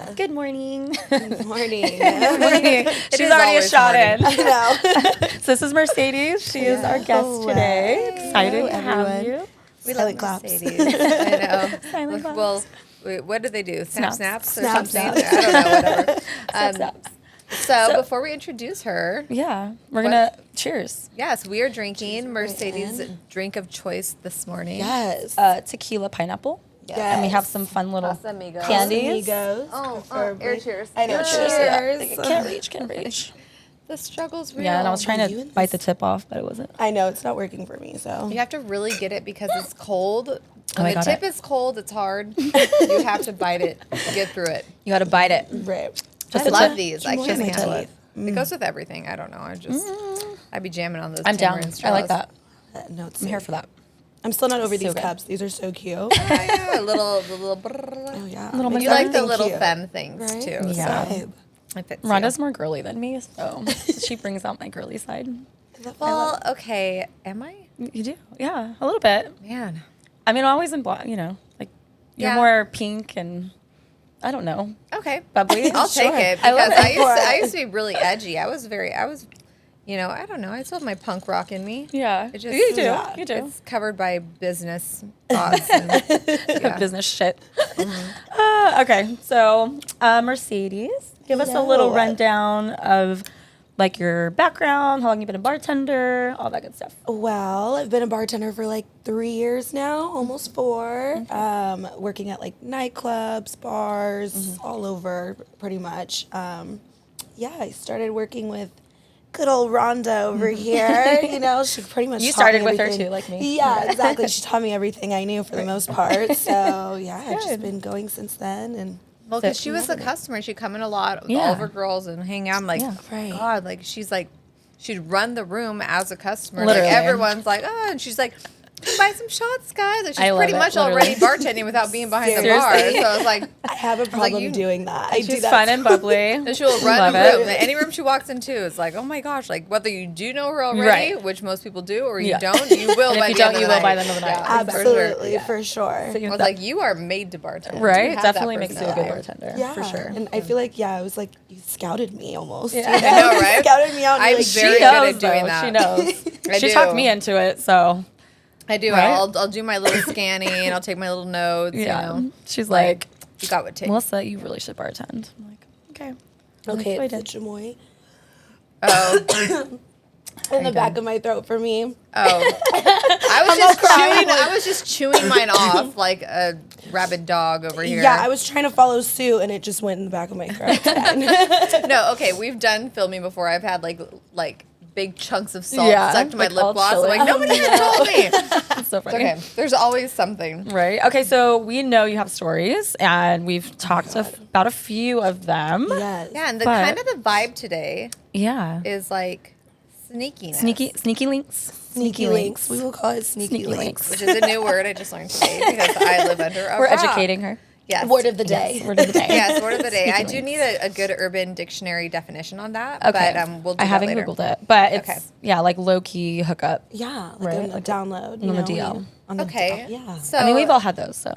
Yeah. Good morning. Good morning. Good morning. She's is already a always shot morning. in. I know. So this is Mercedes. She is our guest today. Excited to have everyone. you. We Silent love claps. Mercedes. I know. Silent claps. Well, wait, what do they do? Snaps. Snaps or Snaps. something? I don't know, whatever. Snaps. So before we introduce her, Yeah, we're gonna cheers. yes, we are drinking Mercedes' drink of choice this morning. Yes. Tequila pineapple. Yes. And we have some fun little Casamigos. candies. Amigos. Oh, preferably. air cheers. I know. Cheers. Cheers. Yeah. Can't reach. The struggle's real. Yeah, and I was trying you to and bite this- the tip off, but it wasn't. I know it's not working for me, so. You have to really get it because it's cold. I When the got tip it. is cold, it's hard. You have to bite it to get through it. You got to bite it. Right. I the love tip. these. I More can't in my handle it. teeth. It goes with everything. I don't know. I'd be jamming on those. I'm down. tamarind I like straws. that. No, it's I'm here safe. for that. I'm still not over So these good. cups. These are so cute. Oh, yeah, the little. brrrr. Oh, yeah. Little Makes You like the everything little cute. femme things Right? too. Yeah. So it fits you. Rhonda's more girly than me, so she brings out my girly side. Well, okay. Am I? You do? Yeah, a little bit. Man. I mean, always in black, like you're Yeah. more pink and I don't know, Okay. bubbly. I'll take it I love because it. I used to be really edgy. I was, I don't know. I still have my punk rock in me. Yeah, It just- you do. Yeah. You do. It's covered by business thoughts. And, yeah. Business shit. Okay, so Mercedes, give us a little Hello. rundown of like your background, how long you've been a bartender, all that good stuff. Well, I've been a bartender for like 3 years now, almost 4. Working at like nightclubs, bars, all over pretty much. Yeah, I started working with good old Rhonda over here. You know, she pretty much You taught me started with her everything. too, like me. Yeah, exactly. She taught me everything I knew for the most part. So yeah, I've Good. just been going since then. And Well, because she was a customer. She'd come in a lot with all Yeah. of her girls and hang out. I'm like, Yeah. Right. God, like, she'd run the room as a customer. Literally. Like, everyone's like, oh, and she's like, buy some shots, guys. Like, I she's love pretty it, much literally. already bartending without being behind the bar. Seriously. So I was like, I have a problem you- doing that. I do She's that fun and bubbly. and she'll run Love a it. room. Any room she walks into, it's like, oh my gosh, like whether you do know her already, Right. which most people do, or you Yeah. don't, you will. And by if you the end don't, of you the will by night. the end of the night. Yeah, Absolutely, for sure. for sure. So I was like, you are made to bartend. Right? You It have that definitely makes you a good personality. bartender. Yeah, For sure. And I feel like, yeah, it was like you scouted me almost. Yeah. You I know, right? You scouted me out. And I'm you're like, very She good knows, at doing though. that. She knows. I She do. talked me into it, so I do. Right? I'll do my little scanning. I'll take my little notes. yeah. You know, She's like, you got what it takes. Melissa, you really should bartend. I'm like, okay. okay, I it's a did. chamoy Oh, in the back of my throat for me. I was just chewing mine off like a rabid dog over here. Yeah, I was trying to follow suit, and it just went in the back of my throat. It's fine. No, okay, we've done filming before. I've had like big chunks of salt Yeah, stuck to my like lip all gloss. I'm chilly. like, nobody even told me. It's so It's funny. okay. There's always something. Right. Okay. So we know you have stories, and we've talked about a few of them. Yes. Yeah, and the But- kind of the vibe today Yeah. is like sneakiness. Sneaky links. Sneaky links. We will call it sneaky, Sneaky links. Which is a new word I just learned today because I live under a We're rock. educating her. Yes. Word of the day. Word of the day. Yes, word of the day. I Sneaky do need a good Urban Dictionary definition on that. Okay. But we'll do I that haven't later. Googled it, but it's Okay. like low key hookup. Yeah, like Right, on the like download. on You the know, DL. on the Okay. Yeah. So I mean, we've all had those, so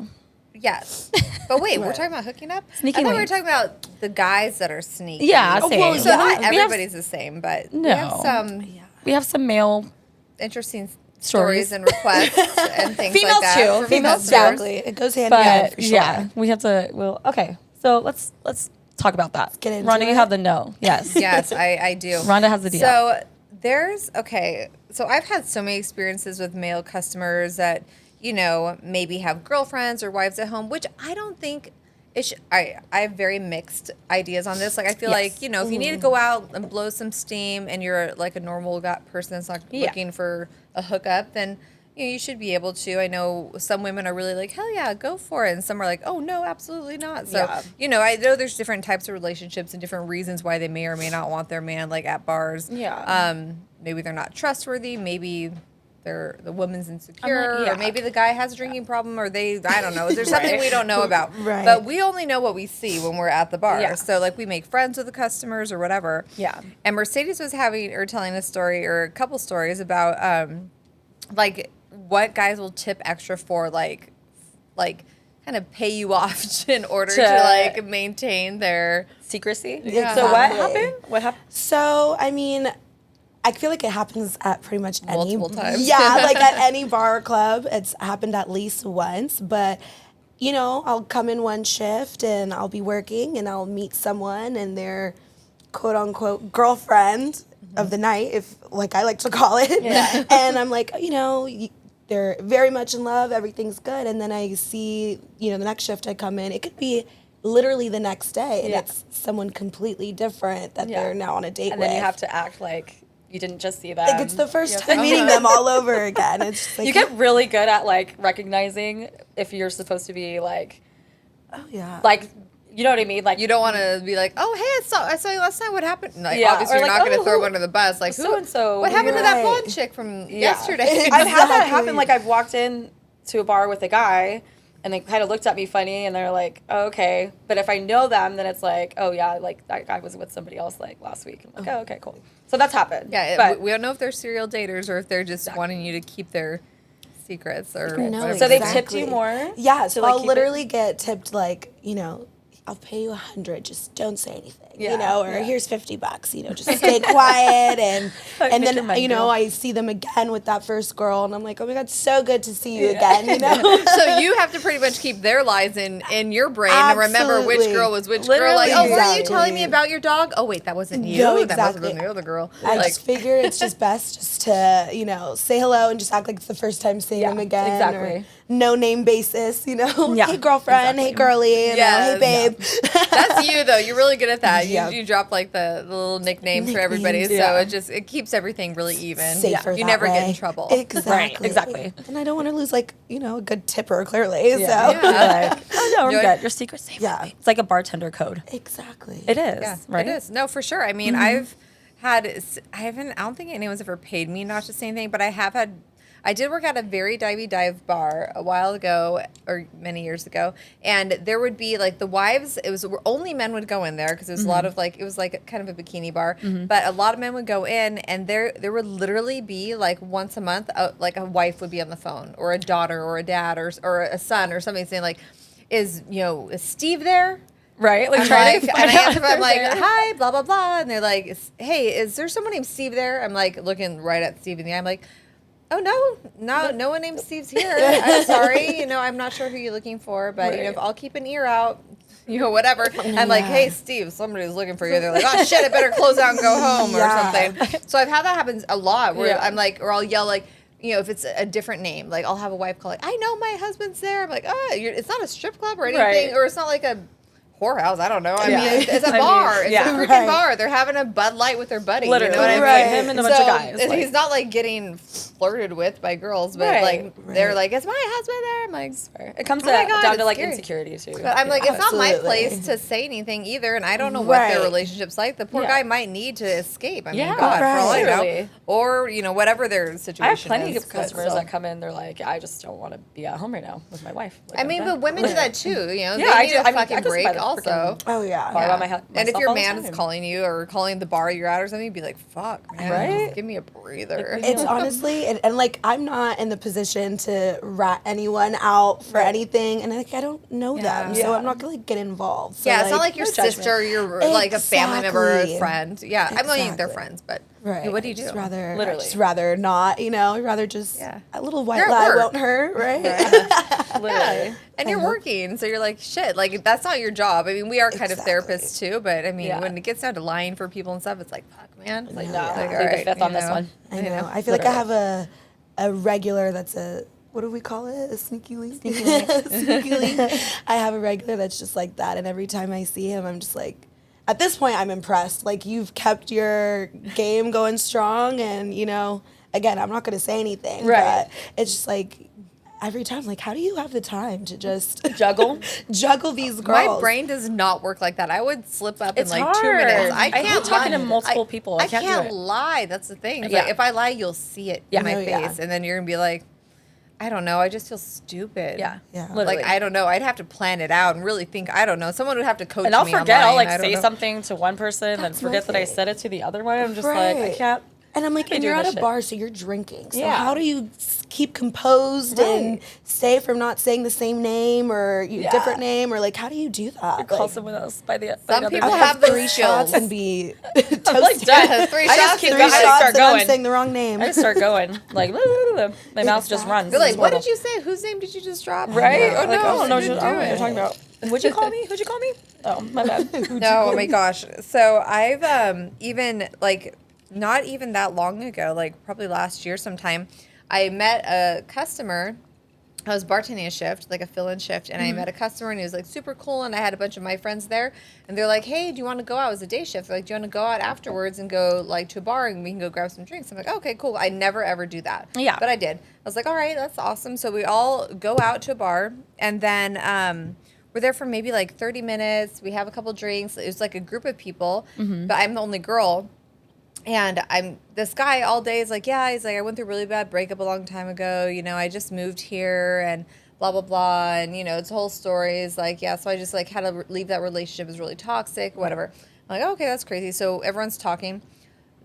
yes. But wait, we're Right. talking about hooking up? Sneaky I thought we were links. talking about the guys that are sneaky. yeah, same. well, So yeah. not We have- everybody's the same, but we have No. some We have some male interesting Stories. stories and requests and things Females like that. too. for Females too. customers. Exactly. It goes hand in hand But for sure. yeah, we have to. Well, okay. So let's talk about that. get into Rhonda, you it. have the no. Yes. Yes, I do. Rhonda has the deal. So so I've had so many experiences with male customers that, maybe have girlfriends or wives at home, which I don't think I have very mixed ideas on this. Like, I feel Yes. like, if you need to go out and blow some steam and you're like a normal person that's not Yeah. looking for a hookup, then you should be able to. I know some women are really like, hell yeah, go for it. And some are like, oh, no, absolutely not. So, Yeah. I know there's different types of relationships and different reasons why they may or may not want their man like at bars. Yeah. Maybe they're not trustworthy. Maybe the woman's insecure, yeah. or maybe the guy has a drinking problem, or I don't know. There's something we don't know about. Right. But we only know what we see when we're at the bar. Yeah. So like we make friends with the customers or whatever. Yeah. And Mercedes was telling a story or a couple stories about like what guys will tip extra for, like kind kind of pay you off in order to like maintain their secrecy. Yeah. So what Exactly. happened? What happened? So, I mean, I feel like it happens at pretty much Multiple times. Yeah, like at any bar or club. It's happened at least once. But, you know, I'll come in one shift and I'll be working and I'll meet someone and their quote unquote girlfriend of the night, if like I like to call it. Yeah. And I'm like, you know, they're very much in love, everything's good. And then I see, you know, the next shift I come in, it could be literally the next day and it's someone completely different that they're now on a date And with. then you have to act like you didn't just see them. Like it's the first time meeting them all over again. It's just like, You get really good at like recognizing if you're supposed to be like, oh yeah, like, you know what I mean? Like You don't want to be like, oh, hey, I saw you last night. What happened? Like, Yeah, obviously, or you're like, not going to oh, throw who- them under the bus. Like, so-and-so. What happened to that Right. blonde chick from yesterday? I've had that Exactly. happen. Like I've walked in to a bar with a guy, and they kind of looked at me funny, and they're like, oh, "Okay." But if I know them, then it's like, "Oh yeah, like that guy was with somebody else like last week." I'm like, "Oh, okay, cool." So that's happened. Yeah, but we don't know if they're serial daters or if they're just wanting you to keep their secrets or No, whatever. so they exactly. tipped you more. Yeah, to, so like, I'll keep literally get tipped like, you know, I'll pay you 100, just don't say anything, Yeah, you know, or yeah. here's $50, you know, just stay quiet. And Make your then, mind you know, go. I see them again with that first girl and I'm like, oh my God, so good to see you again, you know? So you have to pretty much keep their lies in your brain and remember which Absolutely. girl was which girl. Literally. Like, oh, weren't you Exactly. telling me about your dog? Oh, wait, that wasn't you. No, That must have been exactly. the other girl. I Like, just figure it's just best just to, you know, say hello and just act like it's the first time seeing Yeah, them again. exactly. Or no name basis, you know? Yeah, Hey, girlfriend. Hey, girly. You know, hey, Yes. babe. that's you though. You're really good at that. Yeah. You drop like the little nicknames for everybody, Nicknames, so yeah. it keeps everything really even. Safer You that never get in way. trouble. Exactly. Right, exactly. And I don't want to lose, like, you know, a good tipper, clearly. Yeah. So, Like, oh no, I'm You're- good. Your secret's safe. Yeah. It's like a bartender code. exactly. It is. Yeah, right? it is. No, for sure. I mean, I don't think anyone's ever paid me not to say anything, but I did work at a very divey dive bar a while ago, or many years ago, and there would be like the wives. It was only men would go in there because it was a lot of like it was like kind of a bikini bar, but a lot of men would go in, and there would literally be like once a month, like a wife would be on the phone, or a daughter, or a dad, or a son, or somebody saying like, is Steve there? Right? Like I'm trying like, to and find I out answer if them, I'm they're like, there. hi, blah, blah, blah. And they're like, hey, is there someone named Steve there? I'm like looking right at Steve in the eye. I'm like, oh, no one named Steve's here. I'm sorry. I'm not sure who you're looking for, but, Right. I'll keep an ear out, whatever. I'm like, hey, Steve, somebody's looking for you. They're like, oh, shit, I better close out and go home Yeah. or something. So I've had that happen a lot where Yeah. I'm like, or I'll yell like, if it's a different name, like I'll have a wife call like, I know my husband's there. I'm like, it's not a strip club or anything, Right. or it's not like a whorehouse. I don't know. I Yeah. mean, it's a I mean, bar. It's yeah. a freaking Right. bar. They're having a Bud Light with their buddy. Literally. You know what I mean? Right. Him and a bunch of guys. and like- he's not like getting flirted with by girls, but Right. like they're like, is my husband there? I'm like, It comes Oh my God, down it's to like scary. insecurity too. but I'm like, it's not my Absolutely. place to say anything either, and I don't know what their Right. relationship's like. The poor Yeah. guy might need to escape. I mean, Yeah, God, for all I know, literally. or whatever their situation. I have plenty is, of customers so- that come in. They're like, I just don't want to be at home right now with my wife. Like, I I'm mean, done. but women do that too. They I need do. a I mean, I fucking go sit break by the also. freaking Oh, yeah. bar by my And if myself your all the man is time. calling you or calling the bar you're at or something, you'd be like, fuck, man. Right? Just give me a breather. It's honestly, and like, I'm not in the position to rat anyone out for anything, and like, I don't know them, so Yeah. I'm not gonna like get involved. So, Yeah, it's not like your no judgment. sister or your like a family member or a Exactly. friend. Yeah, I mean they're Exactly. friends, but right. what do you I'd do? Just rather, Literally. I'd just rather not, I'd rather just Yeah. a little white You're at lie work. won't hurt, right? Literally. And you're working, so you're like, shit, like that's not your job. I mean, we are kind of Exactly. therapists too, but I mean, Yeah. when it gets down to lying for people and stuff, it's like, fuck, man. It's like, No, like, plead all the right, fifth on you this know? one. I know. I feel like I have a regular that's a, what do we call it? A sneaky link? Sneaky link. I have a regular that's just like that, and every time I see him, I'm just like, at this point, I'm impressed. Like, you've kept your game going strong, and, again, I'm not going to say anything, Right. but it's just like, every time, like, how do you have the time to just Juggle. juggle these girls? My brain does not work like that. I would slip up It's in like 2 hard. minutes. I can't hate talking lie. to multiple people. I can't do it. lie. That's the thing. It's Yeah. like, if I lie, you'll see it Yeah. in my Oh, yeah. face, and then you're gonna be like, I don't know. I just feel stupid. Yeah. Yeah. Literally. Like, I don't know. I'd have to plan it out and really think. I don't know. Someone would have to coach and I'll me forget. online. I'll like I don't say know. something to one person, then That's forget that I right. said it to the other one. I'm just like, I Right. can't. And I'm like, and you're doing at this a shit. bar, so you're drinking. So Yeah. how do you keep composed and stay from not saying the same name or different name, or like how do you do that? Call Like, someone else by the Some other people name. have those 3 shots skills. and be I'm like toasted. done. 3 I just shots, keep 3 going. I just shots start and I'm going. saying the wrong name. I just start going. Like, my mouth just runs. They're like, It's what horrible. did you say? Whose name did you just drop? Right? Oh, Like, no, I don't know I didn't what do you're it. talking about. What'd you call me? Who'd you call me? Oh, my bad. No, oh my gosh. So I've even like not even that long ago, like probably last year sometime, I met a customer. I was bartending a shift, like a fill-in shift, and I met a customer, and he was like super cool, and I had a bunch of my friends there, and they're like, "Hey, do you want to go out?" It was a day shift. They're like, "Do you want to go out afterwards and go like to a bar and we can go grab some drinks?" I'm like, "Okay, cool." I never ever do that. Yeah. But I did. I was like, "All right, that's awesome." So we all go out to a bar, and then we're there for maybe like 30 minutes. We have a couple drinks. It was like a group of people, but I'm the only girl. And this guy all day is like, yeah, he's like, I went through a really bad breakup a long time ago. You know, I just moved here and blah, blah, blah. And, you know, it's whole story is like, yeah, so I just like had to leave that relationship. It was really toxic, whatever. I'm like, okay, that's crazy. So everyone's talking.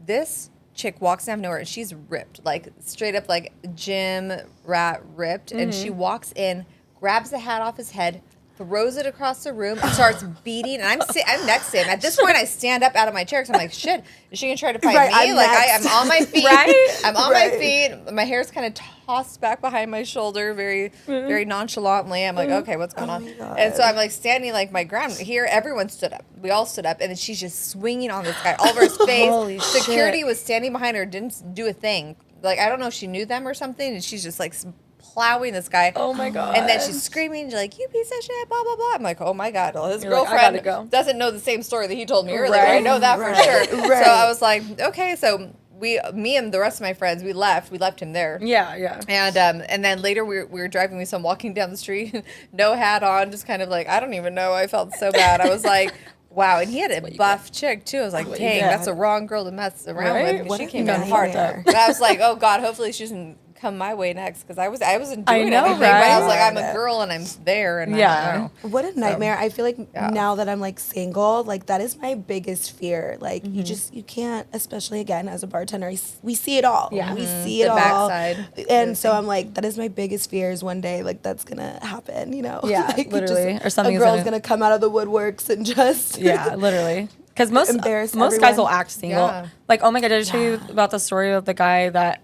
This chick walks out of nowhere and she's ripped, like straight up like gym rat ripped. And she walks in, grabs the hat off his head, throws it across the room and starts beating. And I'm next to him. At this point, I stand up out of my chair because I'm like, shit, is she going to try to fight Right, me? I'm Like, next. I'm on my feet. Right? I'm on my Right. feet. My hair's kind of tossed back behind my shoulder very, very nonchalantly. I'm like, okay, what's going on? my God. And so I'm like standing like my ground. Here, everyone stood up. We all stood up. And then she's just swinging on this guy all over his face. Holy Security shit. was standing behind her, didn't do a thing. Like, I don't know if she knew them or something. And she's just like plowing this guy. Oh my God. And then she's screaming, like, you piece of shit, blah, blah, blah. I'm like, oh my God. Well, his You're like, I girlfriend gotta go. doesn't know the same story that he told me earlier. Right. I know that for Right. sure. Right. So I was like, okay. So me and the rest of my friends, we left him there. Yeah. And then later we were driving, we saw him walking down the street, no hat on, just kind of like, I don't even know. I felt so bad. I was like, wow. And he had a buff chick too. I was like, you dang, get. that's the wrong girl to mess around Right? with. What She a came in nightmare. hard. But I was like, oh God, hopefully she doesn't come my way next because I wasn't I doing know, anything. But I was right? like, I'm a girl and I'm there and I Yeah. don't know. What a nightmare. I feel like yeah. now that I'm like single, like that is my biggest fear. Like you can't, especially again as a bartender, we see it all. Yeah. We see it The all. backside. And so I'm like, that is my biggest fear is one day like that's gonna happen, you know? Yeah, Like, literally. Or something a is girl's gonna- gonna come out of the woodworks and just Yeah, literally. Because most Embarrass guys everyone. will act single. Yeah. Like, oh my God, did I tell you about the story of the guy that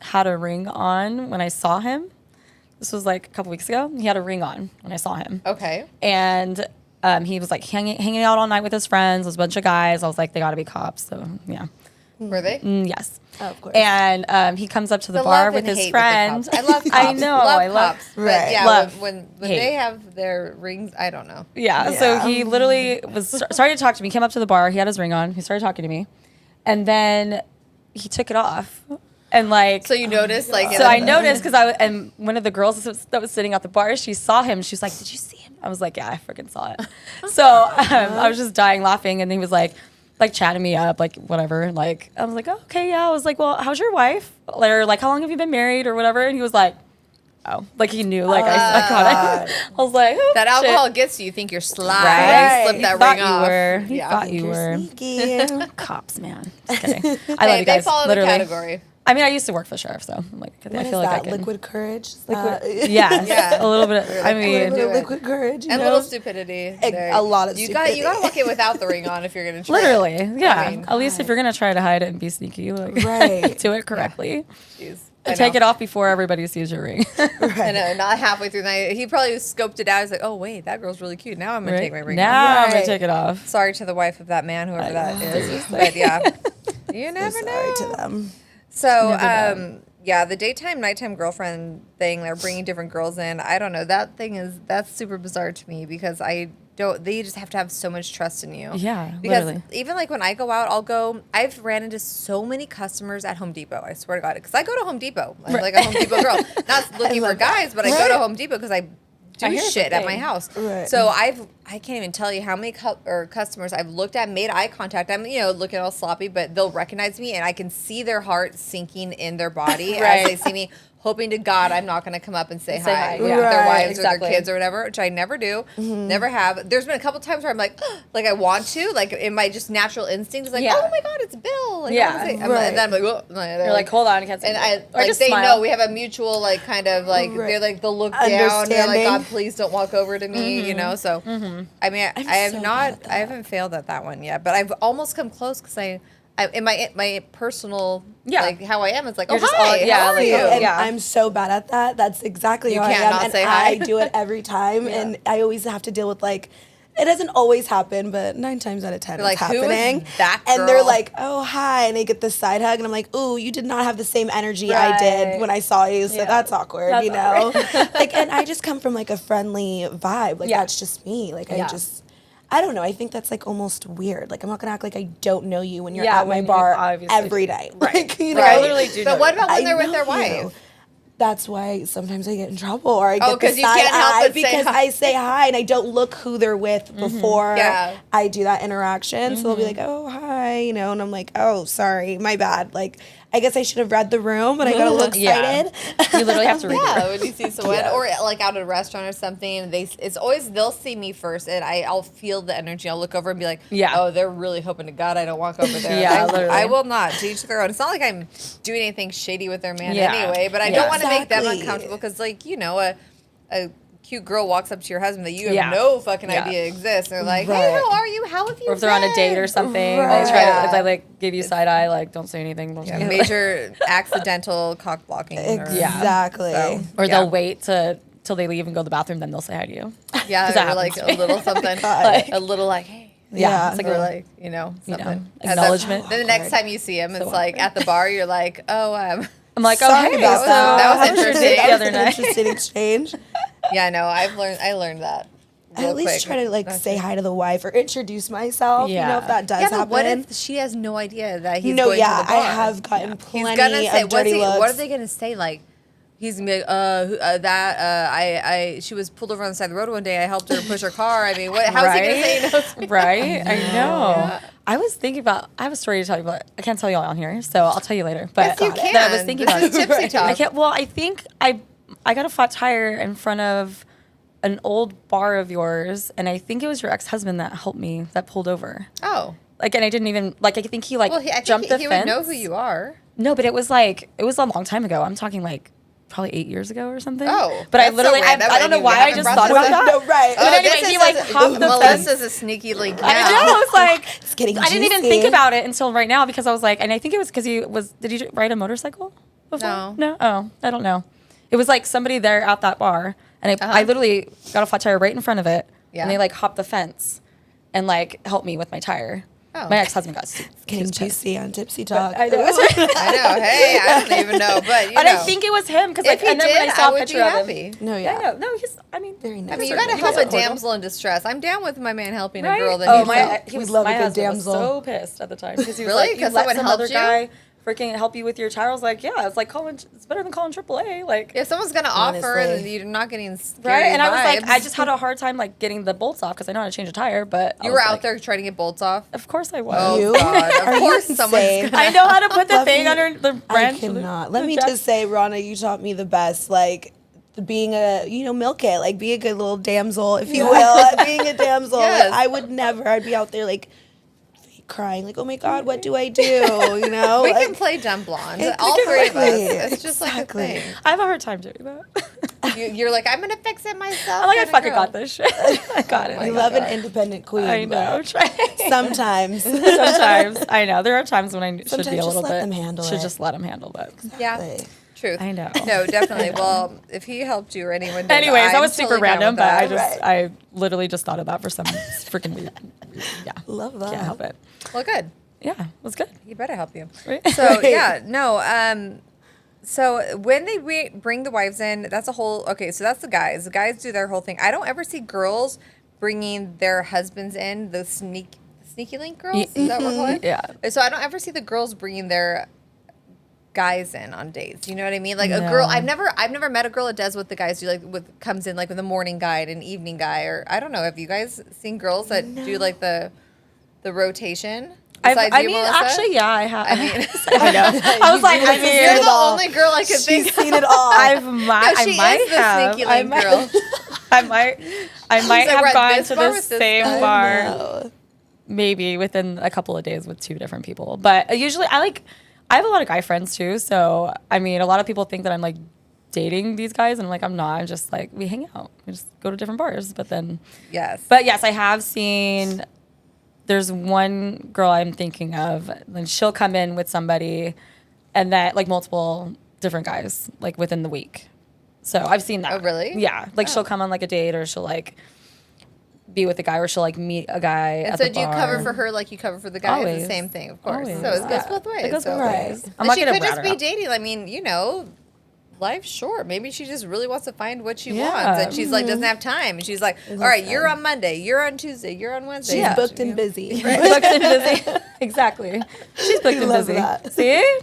had a ring on when I saw him? This was like a couple weeks ago. He had a ring on when I saw him. Okay. And he was like hanging out all night with his friends. There was a bunch of guys. I was like, they got to be cops. So, yeah. Were they? Yes. Oh, of course. And he comes up to the, The bar love with and his hate friend. with the cops. I love cops. I know. I love cops. Right. But yeah, Love, when hate. they have their rings, I don't know. Yeah, so he literally was started to talk to me. He came up to the bar. He had his ring on. He started talking to me, and then he took it off, and like. So you noticed, like, So I noticed because and one of the girls that was sitting at the bar, she saw him. She was like, "Did you see him?" I was like, "Yeah, I freaking saw it." So I was just dying laughing, and he was like chatting me up, like whatever. Like I was like, oh, "Okay, yeah." I was like, "Well, how's your wife?" Or like, "How long have you been married?" Or whatever. And he was like, "Oh," like he knew. Like I caught it. I was like, oh, that shit. alcohol gets you. You think you're sly. Right. Slip He that thought ring you off. were. He Yeah. thought you You're were. sneaky. Cops, man. Just kidding. I love Hey, you guys. they follow Literally. the category. I mean, I used to work for the sheriff, so I'm like, What I is feel like I that? can. Liquid courage? Yes, Yeah. a little bit. I A mean, little bit do of it. liquid courage, you And know? little stupidity. There. A lot of You got to stupidity. walk in without the ring on if you're gonna try. literally, yeah. I mean, At least if you're gonna try to hide it and be sneaky, like, Right. do it correctly. Jeez. And take it off before everybody sees your ring. I know, not halfway through the night. He probably scoped it out. He's like, oh, wait, that girl's really cute. Now I'm going to take my ring off. Now I'm gonna Right. take it off. Sorry to the wife of that man, whoever that is. seriously. But yeah, you never Sorry know. to them. So, Never know. yeah, the daytime, nighttime girlfriend thing, they're bringing different girls in. I don't know. That's super bizarre to me because they just have to have so much trust in you. Yeah, Because literally. even like when I go out, I've ran into so many customers at Home Depot. I swear to God. Because I go to Home Depot. I'm like a Home Depot girl. Not looking for love that. guys, but I go to Home Depot because I do hear it's shit a at my thing. house. Right. So I've I can't even tell you how many customers I've looked at, made eye contact. I'm, looking all sloppy, but they'll recognize me, and I can see their heart sinking in their body as they see me, hoping to God I'm not going to come up and say hi with their wives or their kids or whatever, which I never do, never have. There's been a couple times where I'm like, like I want to, like in my just natural instinct is like, oh my God, it's Bill. Like, and then I'm like, oh. You're like, hold on, I can't say and that. I like they know we have a mutual like kind of like they're like they'll look down. They're like, God, please don't walk over to me. So I mean, I haven't failed at that one yet, but I've almost come close because I in my personal like how I am, it's like, oh, hi, how are you? And I'm so bad at that. That's exactly how I am. Not and say hi. I do it every time, and I always have to deal with like, it doesn't always happen, but 9 times out of 10 it's happening. Who is that girl? And they're like, oh, hi, and they get the side hug, and I'm like, ooh, you did not have the same energy I did when I saw you, so that's awkward, like, and I just come from like a friendly vibe, like that's just me, like I don't know. I think that's like almost weird. Like I'm not gonna act like I don't know you when you're at my bar every day. Like I literally do. But what about when they're with their wife? That's why sometimes I get in trouble or I get the side eye because I say hi and I don't look who they're with before I do that interaction. So they'll be like, oh, hi, and I'm like, oh, sorry, my bad. Like, I guess I should have read the room, but I got a little excited. You literally have to read the room. When you see someone, or like out at a restaurant or something, it's always, they'll see me first, and I'll feel the energy. I'll look over and be like, oh, they're really hoping to God I don't walk over there. I will not. To each their own. It's not like I'm doing anything shady with their man anyway, but I don't want to make them uncomfortable because, like, a cute girl walks up to your husband that you have no fucking idea exists. And they're like, hey, how are you? How have you been? Or if they're on a date or something, they try to, if I like give you side eye, like don't say anything. Don't say anything. Major accidental cock blocking. Exactly. Or they'll wait till they leave and go to the bathroom, then they'll say hi to you. Yeah, or like a little something, a little like, hey. Yeah, it's like, or like, something. Acknowledgement. Then the next time you see him, it's like at the bar, you're like, oh, I'm like, sorry hey, about that was interesting. The other night. Interesting exchange. Yeah, no, I learned that. I at least try to like say hi to the wife or introduce myself. If that does happen. What if she has no idea that he's going to the bar? I have gotten plenty of dirty looks. What are they gonna say? Like, he's gonna be like, she was pulled over on the side of the road one day. I helped her push her car. I mean, how's he gonna say no? Right? I know. Yeah. I was thinking about. I have a story to tell you, but I can't tell you all on here, so I'll tell you later. But yes, you can. I was thinking this about is Tipsy talk. I can't. Well, I think I got a flat tire in front of an old bar of yours, and I think it was your ex-husband that helped me, that pulled over. Oh. Like, and I didn't even, like, I think he, like, jumped the fence. He would know who you are. No, but it was a long time ago. I'm talking, like, probably 8 years ago or something. Oh. But I literally, I don't know why I just thought about that. No, right. But anyway, he, like, hopped the fence. Melissa's a sneaky link now. I know, it's like, it's getting I didn't even think about it until right now because I was like, and I think it was because did he ride a motorcycle before? No. No? Oh, I don't know. It was like somebody there at that bar, and I literally got a flat tire right in front of it, and they like hopped the fence and like helped me with my tire. Oh. My ex-husband got getting juicy on Tipsy Talk. I know. I know. Hey, I don't even know, but I think it was him because like, and then when I saw a picture of him, no, no, he's. I mean, very nice. I mean, you gotta help a damsel in distress. I'm down with my man helping a girl that he was my husband was so pissed at the time because he was really? like, you let some other guy freaking help you with your tire. I was like, yeah, it's like it's better than calling AAA. Like, if someone's gonna offer, then you're not getting right. And I was like, I just had a hard time like getting the bolts off because I know how to change a tire. But you were out there trying to get bolts off. Of course I was. Oh God! Of course someone's. I know how to put the thing under the wrench. I cannot. Let me just say, Rana, you taught me the best. Like, being a, milk it, like be a good little damsel, if you will, at being a damsel. Yes. Like, I would never, I'd be out there like crying, like, oh my God, what do I do? You know? We can play dumb blonde. All three of us. It's just like a thing. I have a hard time doing that. You're like, I'm going to fix it myself. I'm like, I fucking got this shit. I got it. We love an independent queen. I know. Sometimes. I know. There are times when I should be a little bit. Let them handle should it. just let them handle that. Yeah. Truth. I know. No, definitely. Well, if he helped you or anyone did, anyways, that was super random, but I literally just thought of that for some freaking weird. Yeah. Love that. Can't help it. Well, good. Yeah, it was good. He better help you. Right? So, yeah, no. So when they bring the wives in, that's a whole, okay, so that's the guys. The guys do their whole thing. I don't ever see girls bringing their husbands in, the sneaky link girls? Is that what we're calling? Yeah. So I don't ever see the girls bringing their guys in on dates. You know what I mean? Like a girl, I've never met a girl that does what the guys do, like comes in like with a morning guide, an evening guy, or I don't know. Have you guys seen girls that do like the rotation? I you, mean, Melissa? actually, yeah, I have. I mean, I know. I was like, I mean, you're the only girl I could think She's of. seen it all. I She might is the have. sneaky link girl. I might like, have we're at gone this to bar the with this same guy. bar, maybe within a couple of days with 2 different people. But usually, I have a lot of guy friends too. So I mean, a lot of people think that I'm like dating these guys, and I'm like, I'm not. I'm just like, we hang out. We just go to different bars. But yes, I have seen. There's one girl I'm thinking of, and she'll come in with somebody, and that like multiple different guys like within the week. So I've seen that. Oh, really? Yeah. Like she'll come on like a date, or she'll like be with a guy, or she'll like meet a guy And at so the do you bar. cover for her like you cover for the guy? It's Always. the same thing, of course. Always. So it goes Yeah. both ways. It goes both So- ways. I'm And not she gonna could just rat be her out. dating. I mean, you know, life's short. Maybe she just really wants to find what she Yeah. wants, and she's like doesn't have time. And she's like, all right, you're on Monday, you're on Tuesday, you're on Wednesday. She's Yeah. booked and busy. Booked and busy. Exactly. She's booked and love busy. that. See?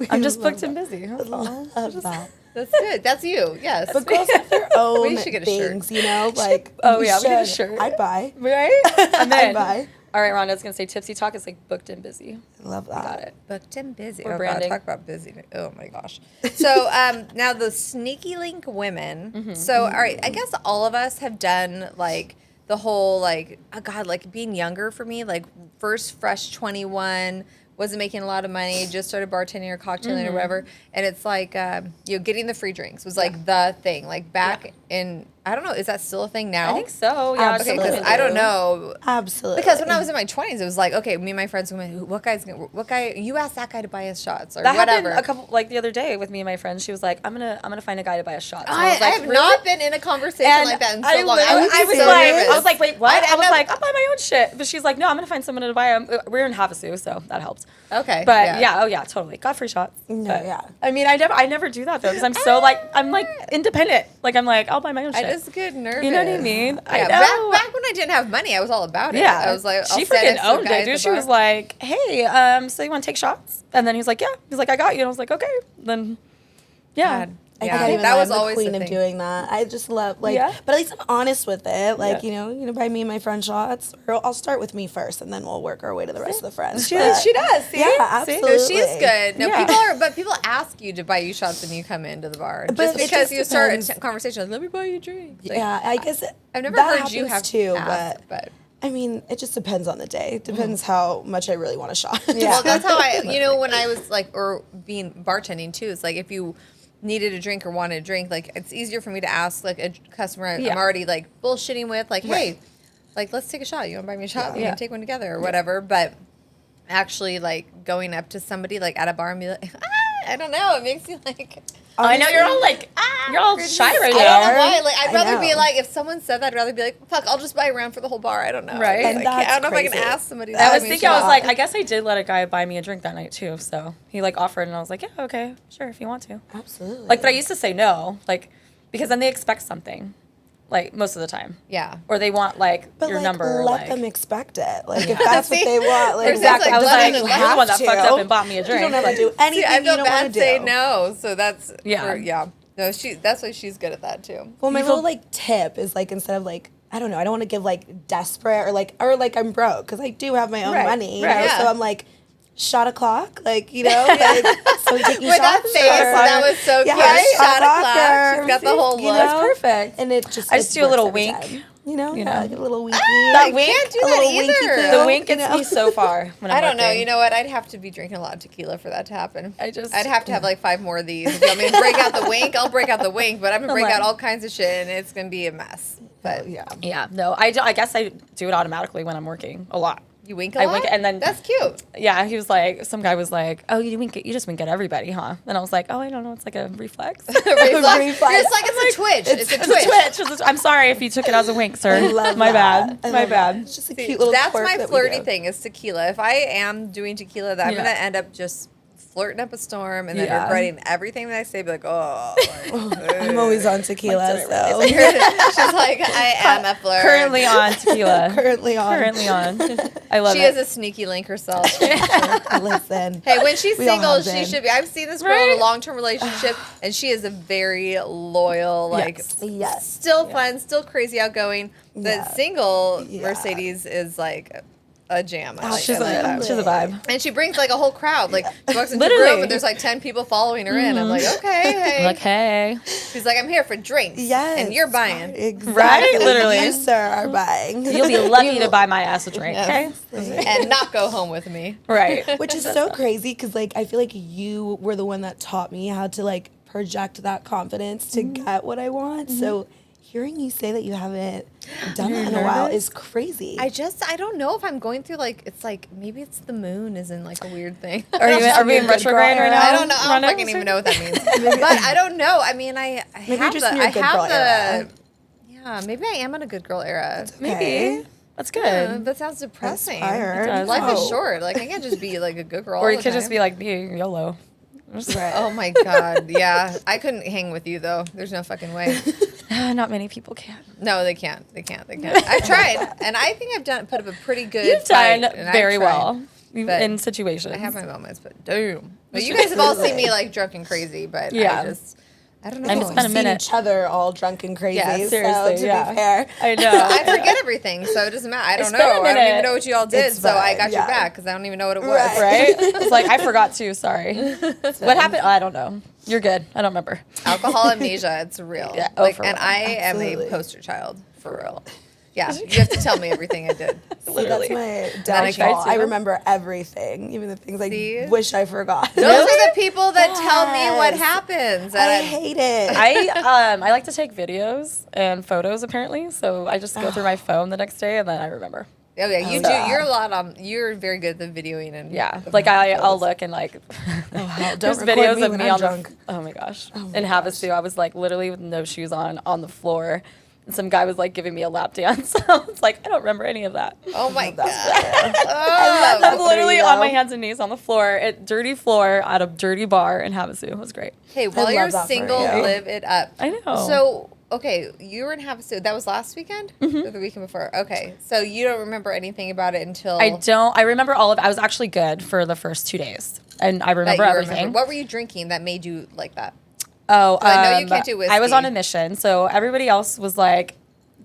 I'm just love booked and busy. That's all. Love that. That's good. That's you. Yes. But girls have their own should get a shirt. things, you know? Like, Oh, yeah, we get a should. shirt. I'd buy. Right? I'm I'd in. buy. All right, Rhonda's going to say Tipsy Talk is like booked and busy. Love that. Got it. Booked and busy. Or Oh, branding. God, talk about busy. Oh, my gosh. So now the sneaky link women. Mm-hmm. So, all right, I guess all of us have done, like, the whole, like, oh, God, like, being younger for me, like, first fresh 21, wasn't making a lot of money, just started bartending or cocktailing or whatever. And it's like, you know, getting the free drinks was, like, the thing. Like, back in, I don't know, is that still a thing now? I think so. Yeah. Okay, some because women I don't do. know. Absolutely. Because when I was in my 20s, it was like, okay, me and my friends went, what guy, you asked that guy to buy us shots or That whatever. happened a couple, like the other day with me and my friend. She was like, I'm gonna find a guy to buy us shots. And I, was like, have really? not been in a conversation And like that in so I long. literally- I was so like, nervous. I was like, wait, what? I'd I end was up- like, I'll buy my own shit. But she's like, no, I'm gonna find someone to buy them. We're in Havasu, so that helps. Okay. But yeah, oh yeah, totally. Got free shots. No, But, yeah. I mean, I never do that though, because I'm so like, I'm like independent. Like I'm like, I'll buy my own shit. I just get nervous. You know what I mean? I Yeah, know. back when I didn't have money, I was all about it. Yeah, I was like, she I'll stand freaking next to the owned guy it, at dude. the She was bar. like, "Hey, so you want to take shots?" And then he was like, "Yeah." He's like, "I got you." And I was like, "Okay." Then, yeah, God. I Yeah. can't even That lie, was I'm the always the queen of thing. doing that. I just love like, Yeah. but at least I'm honest with it. Like Yeah. you know, buy me and my friend shots, or I'll start with me first, and then we'll work our way to the rest of the friends. She But- does. See? Yeah, See? absolutely. No, she's good. No, Yeah. people ask you to buy you shots when you come into the bar. But Just it because just you start depends. a conversation, like, let me buy you a drink. Like, Yeah, I guess I've never that heard you have happens too, asked, but I mean, it just depends on the day. It depends how much I really want a shot. Well, that's how you know, when I was like, or being bartending too, it's like if you needed a drink or wanted a drink, like it's easier for me to ask like a customer Yeah. I'm already like bullshitting with, like, hey, like let's take a shot. You want to buy me a shot? We Yeah. can take one together or whatever. But actually, like going up to somebody like at a bar and be like, I don't know, it makes you like. I know you're all like, you're all shy right I don't know now. why. Like, I'd I rather be know. like, if someone said that, I'd rather be like, fuck, I'll just buy a round for the whole bar. I don't know. Right. Like, And I don't know that's if I can crazy. ask somebody. To I buy was me a thinking, I was shot. like, I guess I did let a guy buy me a drink that night too. So he like offered, and I was like, yeah, okay, sure, if you want to. Absolutely. Like, but I used to say no, like, because then they expect something, like most of the time, yeah. or they want like but your like, number. let like, them expect it. Like if that's what they want, like There's exactly. like, I was let like, them you're have the one that to. fucked up and bought me a drink. You don't have Like, to do anything See, I you feel don't bad want to say do. no, so that's Yeah. yeah. No, that's why she's good at that too. Well, my You feel- little like tip is like instead of like I don't know, I don't want to give like desperate or like I'm broke because I do have my own Right, money, you right. know? Yeah. So I'm like shot o'clock, like you know, like, so we taking With that shots. face, or- that was so Yeah, cute. right? Shot Shot o'clock. o'clock. She's got the whole You look. know? That's perfect. and it just I just it do a works little every wink. time. You know, You yeah, know. like a little winky. That I wink, can't do a that little winky either. poo. the wink you gets know? me so far when I'm I don't know. working. You know what? I'd have to be drinking a lot of tequila for that to happen. I just- I'd have to have like 5 more of these. If you want me to break out the wink, I'll break out the wink, but I'm gonna break Come out on. all kinds of shit, and it's gonna be a mess. But yeah. Yeah, no, I guess I do it automatically when I'm working a lot. you wink a I lot. wink and then- that's cute. Yeah, he was like, some guy was like, oh, you just wink at everybody, huh? And I was like, oh, I don't know, it's like a reflex. Reflex. You're Reflex. just like it's a twitch. It's a It's twitch. a twitch. I'm sorry if you took it as a wink, sir. I love My that. bad. I My love bad. that. It's just a See, cute little that's quirk my that we flirty do. thing is tequila. If I am doing tequila, I'm Yeah. gonna end up just flirting up a storm and then Yeah. regretting everything that I say. Be like, oh. I'm always on tequila, so She's like, I am a flirt. Currently on tequila. currently on. Currently on. I love She it. is a sneaky link herself. Listen. Hey, when she's We all single, have she been. should be. I've seen this girl in a long-term relationship, and she is a very loyal, like, Yes. still fun, still crazy, outgoing. The Yeah. single Yeah. Mercedes is like a jam. I like She's I like a that. she's a vibe. And she brings like a whole crowd. Like she walks into a Literally. room and there's like 10 people following her in. I'm like, okay, hey. Like, hey. She's like, I'm here for drinks. Yes. And you're buying. Exactly. Right? Literally. You, sir, are buying. You'll be lucky to buy my ass a drink, okay? And not go home with me. Right. Which is so crazy because, like, I feel like you were the one that taught me how to, like, project that confidence to get what I want. So hearing you say that you haven't done that in a while is crazy. I don't know if I'm going through like, it's like, maybe it's the moon is in like a weird thing. Are we in retrograde right now? I don't know. I don't fucking even know what that means. But I don't know. I mean, I Maybe have you're just the, in your I good have girl the, era. yeah, maybe I am in a good girl era. Maybe. That's good. That sounds depressing. Inspired. It does. Life is Oh. short. Like I can't just be like a good girl. Or all you the could just time. be like me, YOLO. Right. Oh my god, yeah. I couldn't hang with you though. There's no fucking way. Not many people can. No, they can't. They can't. I've tried, and I think I've put up a pretty good. You've fight, done and I've very tried. well But in situations. I have my moments, but damn. But you guys have all seen me like drunk and crazy, but Yeah. I don't know. And it's been a Seen minute. each other all drunk and crazy. Yeah, seriously, so, to yeah. be fair. I know. I forget everything, so it doesn't matter. I don't It's been a know. I don't minute. even know what you all did, It's so I fine, got yeah. your back because I don't even know what it was. Right. Right? It's like, I forgot too. Sorry. What happened? I don't know. You're good. I don't remember. Alcohol amnesia, it's real. Yeah, Like, for and real. I am a Absolutely. poster child for real. Yeah, you have to tell me everything I did. See, Literally. that's my Then I downfall. tried I to. remember everything, even the things See? I wish I forgot. Those are the people that tell me what Yes. happens. I And hate it. I like to take videos and photos apparently, so I just go through my phone the next day and then I remember. oh yeah, you So- do. You're a lot on. You're very good at the videoing and Yeah, like I'll look and like don't there's record videos me of when me I'm on drunk. the oh my gosh my in Havasu. I was like literally with no shoes on the floor. And some guy was like giving me a lap dance. I was like, I don't remember any of that. oh my god. I I was love literally you, on though. my hands and knees on the floor at dirty floor at a dirty bar in Havasu. It was great. Hey, while love you're that for single, you. live it up. I know. So, okay, you were in Havasu. That was last weekend or the weekend before? Okay, so you don't remember anything about it until I remember all of it. I was actually good for the first 2 days. And I that remember you everything. What were you drinking that made you like that? Oh, I know you can't do I was whiskey. on a mission, so everybody else was like,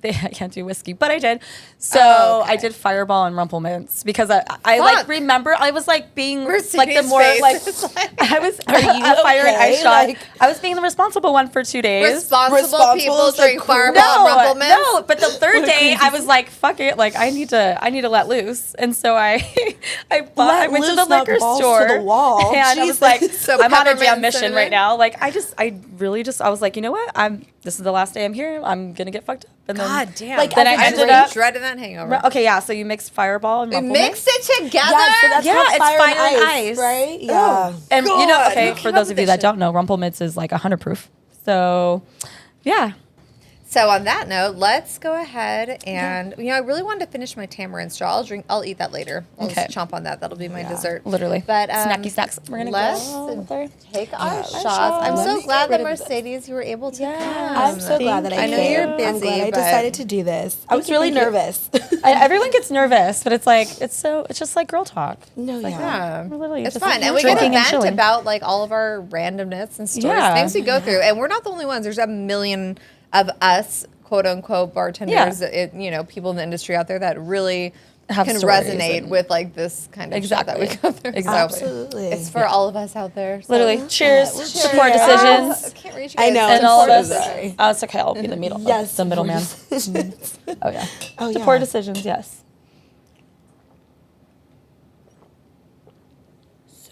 I can't do whiskey, but I did. So Oh, okay. I did Fireball and Rumple Mints because I like Fuck. remember I was like being like the Mercedes more face. like It's like- I was Are you a fire and ice okay? shot. Like- I was being the responsible one for 2 days. Responsible people is, like, drink cool. Fireball and Rumple Mints. No, but the third day I was like, fuck it, like I need to let loose, and so I Let went to loose, the not liquor balls to store the wall. and I was Jesus. like, So I'm on a peppermint damn mission cinnamon? right now. Like I was like, you know what, this is the last day I'm here. I'm gonna get fucked up, and then God damn. Like, then I as a ended drink, up. dreading that hangover. Okay, yeah. So you mix Fireball and We Rumple mixed it together. Yeah, so that's Yeah, called it's fire, fire and and ice, ice. right? Yeah. And you know, God, okay, who for came up those of with you this that shit? don't know, Rumple Mints is like 100 proof. So, yeah. So on that note, let's go ahead and I really wanted to finish my tamarind straw. I'll eat that later. I'll Okay. just chomp on that. That'll be my dessert. Literally. But Snacky snacks. We're gonna let's go there. take our shots. shots. I'm Let so me glad get that rid of this. Mercedes, you were able to come. I'm so glad that I I know came. you're I'm busy, glad I but- decided to do this. I was really nervous. Everyone gets nervous, but it's like it's just like girl talk. No, Like, Yeah. we're literally It's just fun. And we get to drinking and vent chilling. about like all of our randomness and stories, Yeah. things we go through. And we're not the only ones. There's a million of us, quote unquote, bartenders, people in the industry out there that really Have can stories resonate and- with like this kind of shit that we Exactly. go through. Exactly. So Absolutely. it's for all of us out there. So. Literally, cheers, Cheers. support I decisions, can't reach you I guys. know. and all of us. Sorry. Oh, it's okay. I'll be the middle. Yes. the middleman. Decisions. Oh yeah. Oh, To yeah. poor decisions. Yes.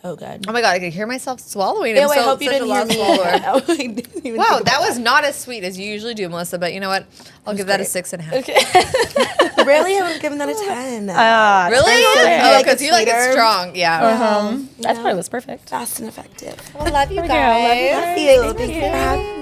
So good. Oh my god, I could hear myself swallowing. Ew, I'm I so, hope you such a didn't hear loud me. swallower. I didn't even Wow, think that about was not as sweet as you usually do, Melissa. But you know what? I'll give that a great. 6.5. Okay. it. Really, I would have given that a 10. Really? Okay. Oh, Like because it you like it sweeter? strong. Yeah. That's why it was perfect. Fast and effective. I love you There we go. Love you guys. Thank you. Thank you for having me.